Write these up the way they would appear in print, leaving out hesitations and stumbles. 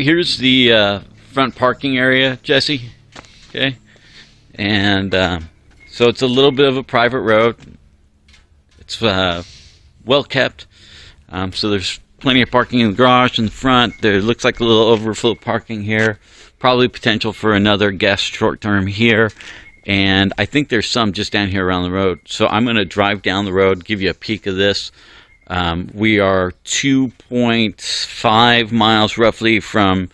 Here's the front parking area, Jesse. Okay, and so it's a little bit of a private road. It's well kept, so there's plenty of parking in the garage in the front. There looks like a little overflow parking here, probably potential for another guest short term here, and I think there's some just down here around the road. So I'm going to drive down the road, give you a peek of this. We are 2.5 miles roughly from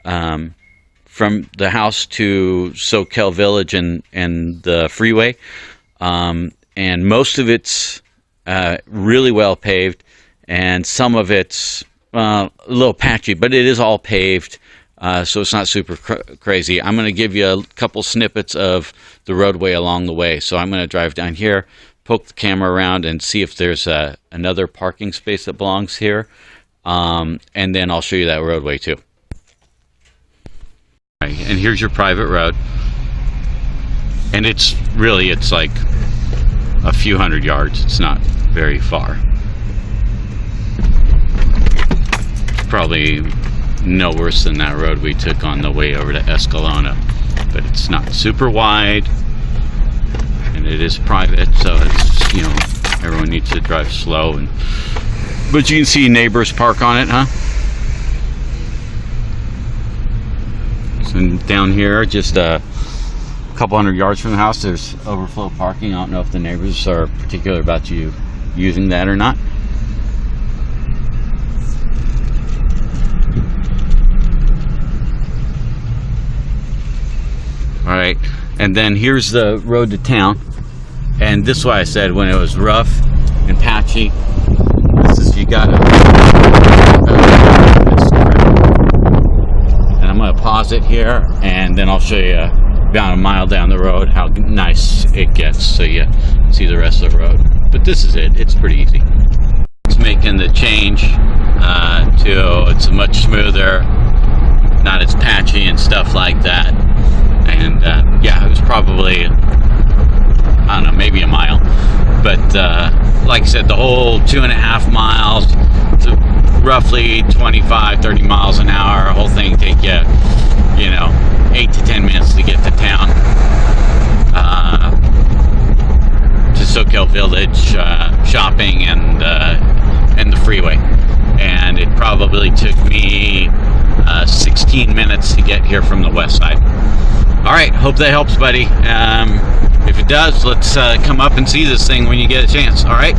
the house to Soquel Village and the freeway, and most of it's really well paved, and some of it's a little patchy, but it is all paved, so it's not super crazy. I'm going to give you a couple snippets of the roadway along the way. So I'm going to drive down here, poke the camera around, and see if there's another parking space that belongs here, and then I'll show you that roadway too. All right, and here's your private road, and it's like a few hundred yards. It's not very far. Probably no worse than that road we took on the way over to Escalona, but it's not super wide, and it is private, so it's, you know, everyone needs to drive slow. But you can see neighbors park on it, huh? So down here, just a couple hundred yards from the house, there's overflow parking. I don't know if the neighbors are particular about you using that or not. All right, and then here's the road to town, and this is why I said when it was rough and patchy, this is, you gotta, and I'm gonna pause it here, and then I'll show you about a mile down the road how nice it gets, so you see the rest of the road. But this is it, it's pretty easy. It's making the change to, it's much smoother, not as patchy and stuff like that. And yeah, it was probably, I don't know, maybe a mile, but like I said, the whole 2.5 miles to roughly 25-30 miles an hour, whole thing take you, you know, 8 to 10 minutes to get to town, to Soquel Village, shopping, and the freeway. And it probably took me 16 minutes to get here from the west side. All right, hope that helps, buddy. If it does, let's come up and see this thing when you get a chance. All right.